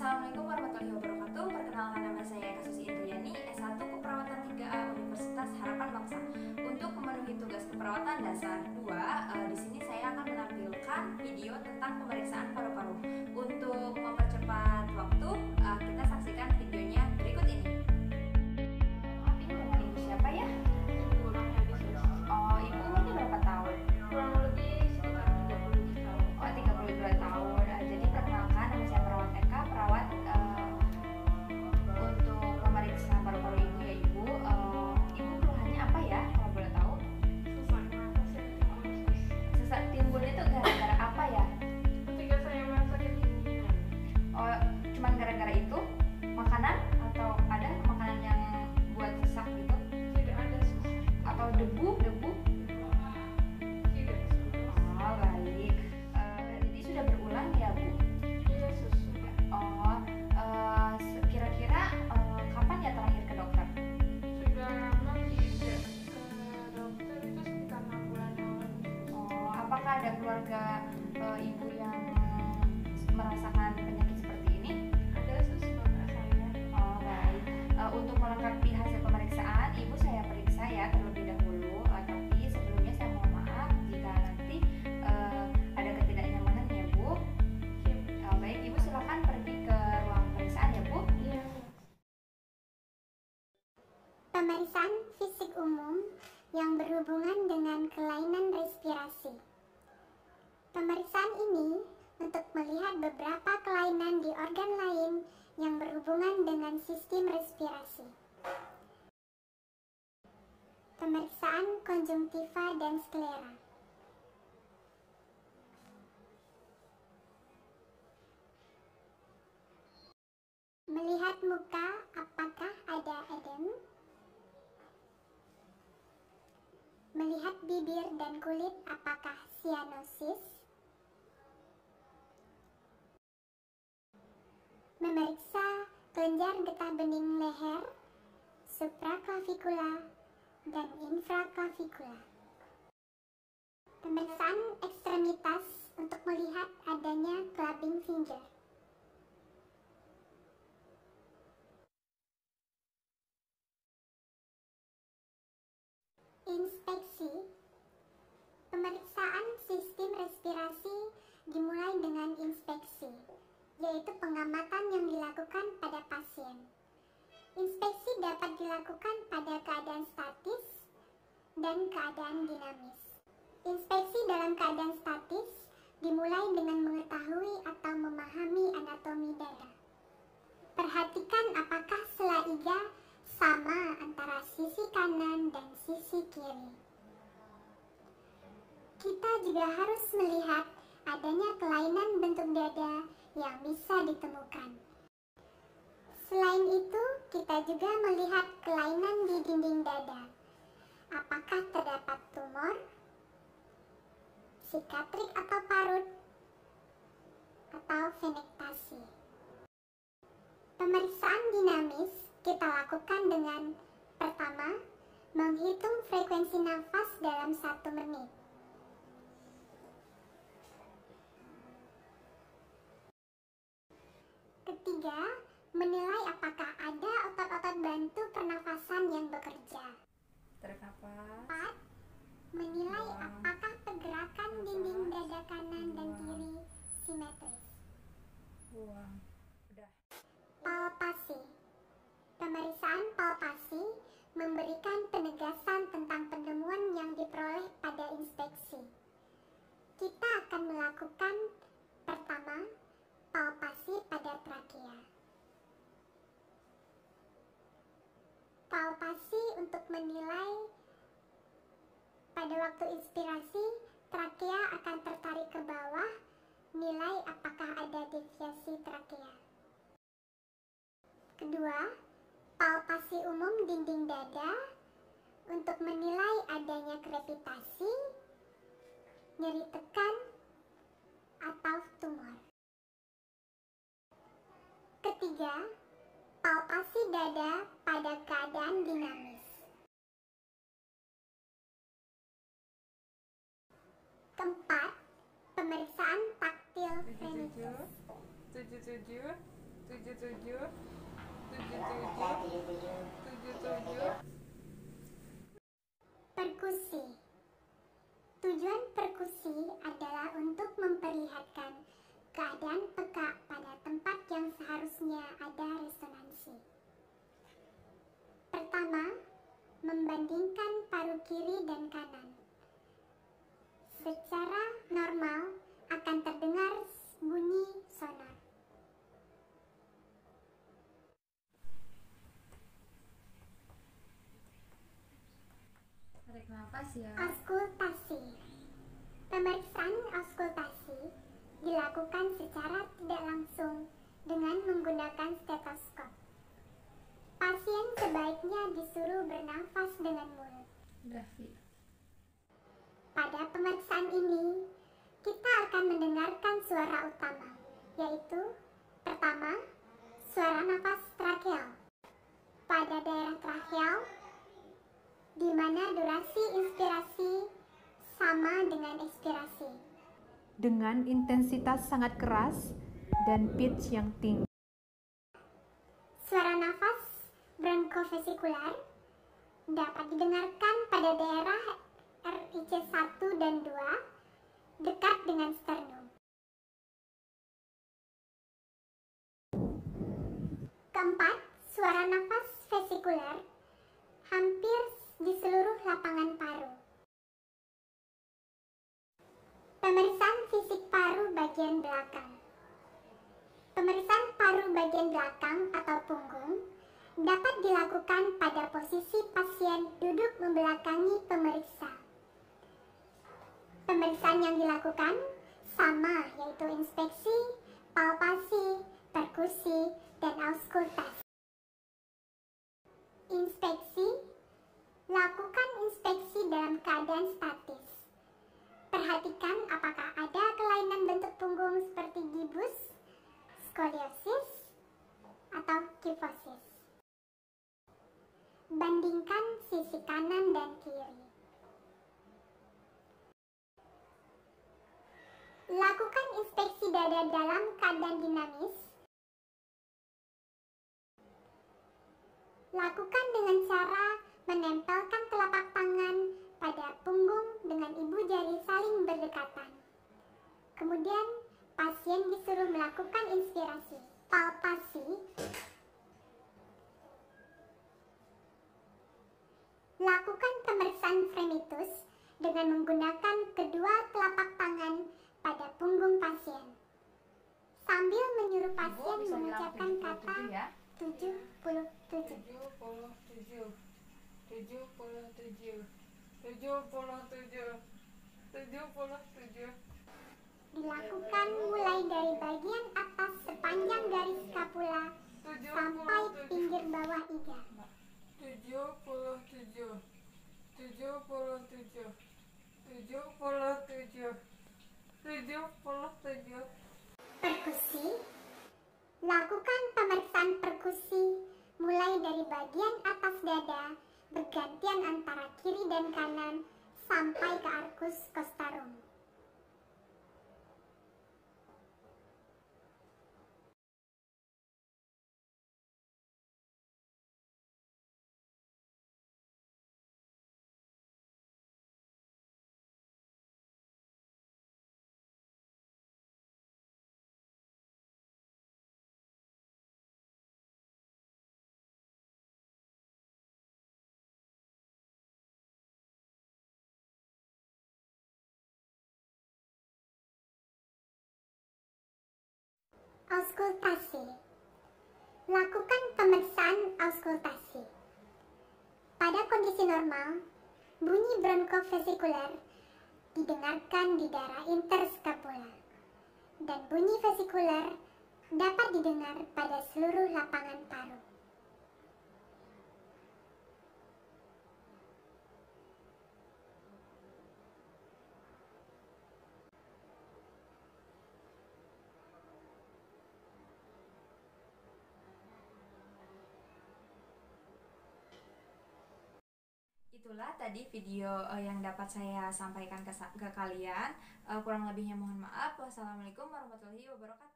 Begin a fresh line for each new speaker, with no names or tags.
Assalamualaikum warahmatullahi wabarakatuh. Perkenalkan, nama saya Kasus Indriani, S1 Keperawatan 3A Universitas Harapan Bangsa. Untuk memenuhi tugas keperawatan dasar 2, di sini saya akan menampilkan video tentang pemeriksaan paru-paru. Untuk mempercepat waktu, kita saksikan videonya berikut ini. Abi dengan ibu siapa ya?
Ibu Rahmadi.
Oh, ibu umurnya berapa tahun?
Kurang lebih sekitar 32 tahun.
Oh, 32 tahun. Jadi perkenalkan, nama saya perawat TK, perawat untuk memeriksa paru-paru ibu ya ibu. Ibu keluhannya apa ya kalau boleh tahu?
Sesak nafas yang timbul.
Sesak timbul itu gara-gara apa ya?
Ketika saya merasa kedinginan.
Oh, cuman gara-gara itu? Makanan atau ada makanan yang buat sesak gitu?
Tidak ada sesak.
Atau debu?
Tidak sesak.
Oh, baik. Jadi sudah berulang ya bu?
Iya sudah.
Oh, kira-kira kapan ya terakhir ke dokter?
Sudah lama tidak ke dokter, itu sekitar 6 bulan yang lalu.
Oh, apakah ada keluarga ibu yang merasakan penyakit seperti ini?
Ada saudara saya.
Oh, baik. Untuk melengkapi hasil pemeriksaan, ibu saya periksa ya terlebih dahulu. Tapi sebelumnya saya mohon maaf jika nanti ada ketidaknyamanan ya bu. Baik, ibu silakan pergi ke ruang pemeriksaan ya bu.
Iya.
Pemeriksaan fisik umum yang berhubungan dengan kelainan respirasi. Pemeriksaan ini untuk melihat beberapa kelainan di organ lain yang berhubungan dengan sistem respirasi. Pemeriksaan konjungtiva dan sklera. Melihat muka, apakah ada edem? Melihat bibir dan kulit, apakah sianosis? Memeriksa kelenjar getah bening leher, supraklavikula, dan infraklavikula. Pemeriksaan ekstremitas untuk melihat adanya clubbing finger. Inspeksi. Pemeriksaan sistem respirasi dimulai dengan inspeksi, yaitu pengamatan yang dilakukan pada pasien. Inspeksi dapat dilakukan pada keadaan statis dan keadaan dinamis. Inspeksi dalam keadaan statis dimulai dengan mengetahui atau memahami anatomi dada. Perhatikan apakah sela iga sama antara sisi kanan dan sisi kiri. Kita juga harus melihat adanya kelainan bentuk dada yang bisa ditemukan. Selain itu, kita juga melihat kelainan di dinding dada. Apakah terdapat tumor, sikatrik atau parut, atau venektasi. Pemeriksaan dinamis kita lakukan dengan pertama, menghitung frekuensi nafas dalam 1 menit. Ketiga, menilai apakah ada otot-otot bantu pernafasan yang bekerja.
Tarik nafas.
4. Menilai apakah pergerakan dinding dada kanan dan kiri simetris.
Buang. Udah.
Palpasi. Pemeriksaan palpasi memberikan penegasan tentang penemuan yang diperoleh pada inspeksi. Kita akan melakukan pertama, palpasi pada trakea. Palpasi untuk menilai pada waktu inspirasi, trakea akan tertarik ke bawah, nilai apakah ada deviasi trakea. Kedua, palpasi umum dinding dada untuk menilai adanya krepitasi, nyeri tekan, atau tumor. Ketiga, palpasi dada pada keadaan dinamis. Keempat, pemeriksaan taktil
77,
venikus.
77,
Perkusi. Tujuan perkusi adalah untuk memperlihatkan keadaan peka pada tempat yang seharusnya ada resonansi. Pertama, membandingkan paru kiri dan kanan. Secara normal akan terdengar bunyi sonar.
Tarik nafas ya.
Auskultasi. Pemeriksaan auskultasi dilakukan secara tidak langsung dengan menggunakan stetoskop. Pasien sebaiknya disuruh bernafas dengan mulut. Pada pemeriksaan ini, kita akan mendengarkan suara utama, yaitu pertama, suara nafas trakeal. Pada daerah trakeal, di mana durasi inspirasi sama dengan ekspirasi.
Dengan intensitas sangat keras dan pitch yang tinggi.
Suara nafas bronkofesikular dapat didengarkan pada daerah RIC 1 dan 2 dekat dengan sternum. Keempat, suara nafas vesikular hampir di seluruh lapangan paru. Pemeriksaan fisik paru bagian belakang. Pemeriksaan paru bagian belakang atau punggung dapat dilakukan pada posisi pasien duduk membelakangi pemeriksa. Pemeriksaan yang dilakukan sama, yaitu inspeksi, palpasi, perkusi, dan auskultasi. Inspeksi. Lakukan inspeksi dalam keadaan statis. Perhatikan apakah ada kelainan bentuk punggung seperti gibus, skoliosis, atau kifosis. Bandingkan sisi kanan dan kiri. Lakukan inspeksi dada dalam keadaan dinamis. Lakukan dengan cara menempelkan telapak tangan pada punggung dengan ibu jari saling berdekatan. Kemudian, pasien disuruh melakukan inspirasi, palpasi. Lakukan pemeriksaan fremitus dengan menggunakan kedua telapak tangan pada punggung pasien, sambil menyuruh pasien mengucapkan kata 77. Dilakukan mulai dari bagian atas sepanjang garis scapula sampai pinggir bawah iga. 77. Perkusi. Lakukan pemeriksaan perkusi mulai dari bagian atas dada bergantian antara kiri dan kanan sampai ke arcus costarum. Auskultasi. Lakukan pemeriksaan auskultasi. Pada kondisi normal, bunyi bronkofesikular didengarkan di daerah interskapula, dan bunyi vesikular dapat didengar pada seluruh lapangan paru.
Itulah tadi video yang dapat saya sampaikan ke kalian. Kurang lebihnya mohon maaf. Wassalamualaikum warahmatullahi wabarakatuh.